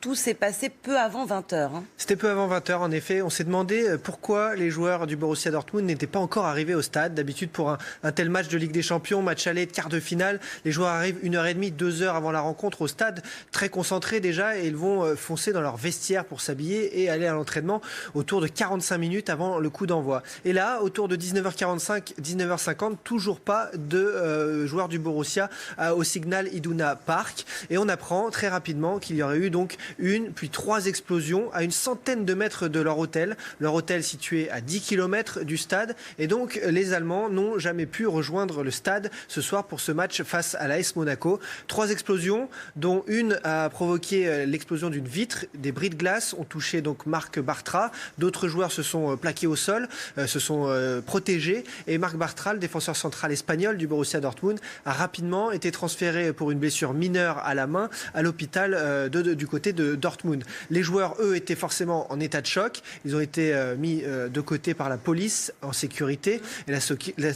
tout s'est passé peu avant 20h. C'était peu avant 20h, en effet. On s'est demandé pourquoi les joueurs du Borussia Dortmund n'étaient pas encore arrivés au stade. D'habitude, pour un tel match de Ligue des Champions, match aller de quart de finale, les joueurs arrivent 1h30, 2h avant la rencontre au stade, très concentrés déjà, et ils vont foncer dans leur vestiaire pour s'habiller et aller à l'entraînement autour de 45 minutes avant le coup d'envoi. Et là, autour de 19h45, 19h50, toujours pas de joueurs du Borussia au Signal Iduna Park. Et on apprend très rapidement qu'il y aurait eu donc une, puis 3 explosions à une centaine de mètres de leur hôtel. Leur hôtel situé à 10 km du stade. Et donc, les Allemands n'ont jamais pu rejoindre le stade ce soir pour ce match face à l'AS Monaco. 3 explosions, dont une a provoqué l'explosion d'une vitre. Des bris de glace ont touché donc Marc Bartra. D'autres joueurs se sont plaqués au sol, se sont protégés. Et Marc Bartra, le défenseur central espagnol du Borussia Dortmund, a rapidement été transféré pour une blessure mineure à la main à l'hôpital du côté de Dortmund. Les joueurs, eux, étaient forcément en état de choc. Ils ont été mis de côté par la police en sécurité. Et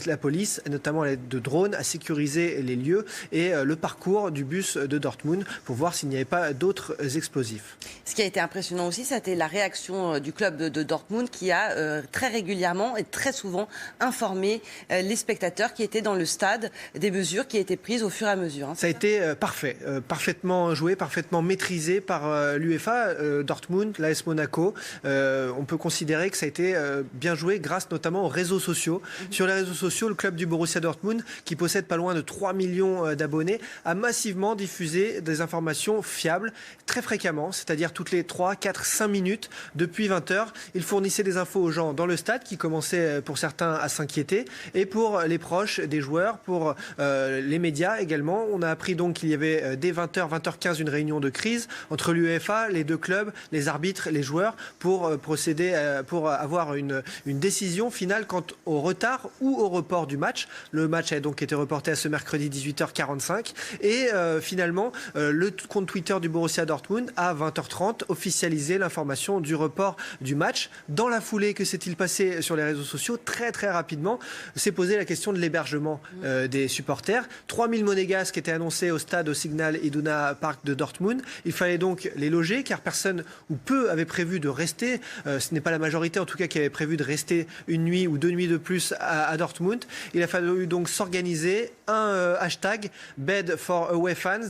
la police, notamment à l'aide de drones, a sécurisé les lieux et le parcours du bus de Dortmund pour voir s'il n'y avait pas d'autres explosifs. Ce qui a été impressionnant aussi, c'était la réaction du club de Dortmund qui a très régulièrement et très souvent informé les spectateurs qui étaient dans le stade des mesures qui étaient prises au fur et à mesure. Ça a été parfait, parfaitement joué, parfaitement maîtrisé par l'UEFA, Dortmund, l'AS Monaco. On peut considérer que ça a été bien joué grâce notamment aux réseaux sociaux. Sur les réseaux sociaux, le club du Borussia Dortmund, qui possède pas loin de 3 millions d'abonnés, a massivement diffusé des informations fiables très fréquemment, c'est-à-dire toutes les 3, 4, 5 minutes depuis 20h. Il fournissait des infos aux gens dans le stade qui commençaient pour certains à s'inquiéter et pour les proches des joueurs, pour les médias également. On a appris donc qu'il y avait dès 20h, 20h15 une réunion de crise entre l'UEFA, les deux clubs, les arbitres, les joueurs pour procéder, pour avoir une décision finale quant au retard ou au report du match. Le match a donc été reporté à ce mercredi 18h45 et finalement le compte Twitter du Borussia Dortmund à 20h30 officialisé l'information du report du match. Dans la foulée, que s'est-il passé sur les réseaux sociaux? Très très rapidement s'est posé la question de l'hébergement des supporters. 3000 monégasques étaient annoncés au stade au Signal Iduna Park de Dortmund. Il fallait donc les loger car personne ou peu avait prévu de rester. Ce n'est pas la majorité en tout cas qui avait prévu de rester une nuit ou 2 nuits de plus à Dortmund. Il a fallu donc s'organiser un hashtag Bed for Away Fans,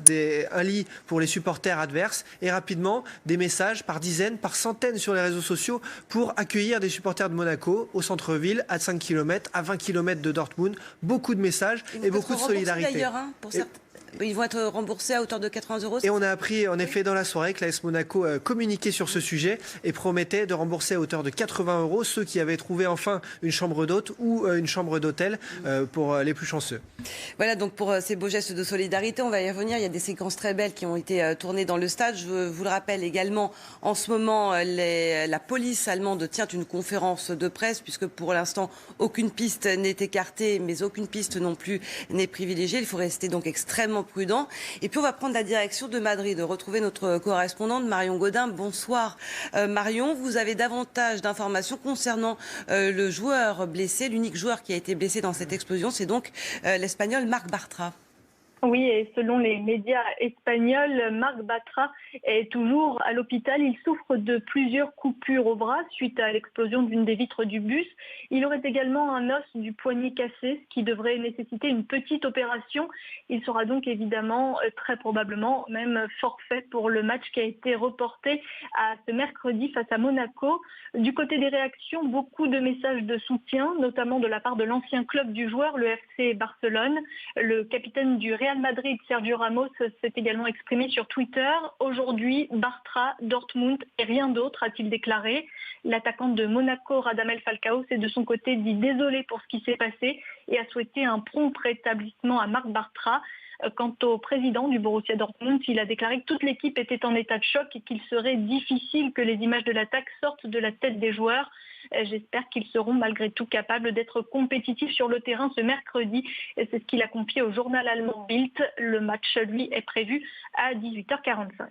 un lit pour les supporters adverses et rapidement des messages par dizaines, par centaines sur les réseaux sociaux pour accueillir des supporters de Monaco au centre-ville à 5 km, à 20 km de Dortmund. Beaucoup de messages et beaucoup de solidarité. D'ailleurs, pour certains. Ils vont être remboursés à hauteur de 80 €. Et on a appris en effet dans la soirée que l'AS Monaco communiquait sur ce sujet et promettait de rembourser à hauteur de 80 € ceux qui avaient trouvé enfin une chambre d'hôte ou une chambre d'hôtel pour les plus chanceux. Voilà donc pour ces beaux gestes de solidarité, on va y revenir. Il y a des séquences très belles qui ont été tournées dans le stade. Je vous le rappelle également, en ce moment, la police allemande tient une conférence de presse puisque pour l'instant, aucune piste n'est écartée, mais aucune piste non plus n'est privilégiée. Il faut rester donc extrêmement prudent. Et puis on va prendre la direction de Madrid, retrouver notre correspondante Marion Gaudin. Bonsoir Marion, vous avez davantage d'informations concernant le joueur blessé, l'unique joueur qui a été blessé dans cette explosion, c'est donc l'Espagnol Marc Bartra. Oui, et selon les médias espagnols, Marc Bartra est toujours à l'hôpital. Il souffre de plusieurs coupures au bras suite à l'explosion d'une des vitres du bus. Il aurait également un os du poignet cassé, ce qui devrait nécessiter une petite opération. Il sera donc évidemment, très probablement, même forfait pour le match qui a été reporté à ce mercredi face à Monaco. Du côté des réactions, beaucoup de messages de soutien, notamment de la part de l'ancien club du joueur, le FC Barcelone. Le capitaine du Real Madrid, Sergio Ramos, s'est également exprimé sur Twitter. Aujourd'hui, Bartra, Dortmund et rien d'autre, a-t-il déclaré. L'attaquant de Monaco, Radamel Falcao, s'est de son côté dit désolé pour ce qui s'est passé et a souhaité un prompt rétablissement à Marc Bartra. Quant au président du Borussia Dortmund, il a déclaré que toute l'équipe était en état de choc et qu'il serait difficile que les images de l'attaque sortent de la tête des joueurs. J'espère qu'ils seront malgré tout capables d'être compétitifs sur le terrain ce mercredi. Et c'est ce qu'il a confié au journal allemand Bild. Le match, lui, est prévu à 18h45.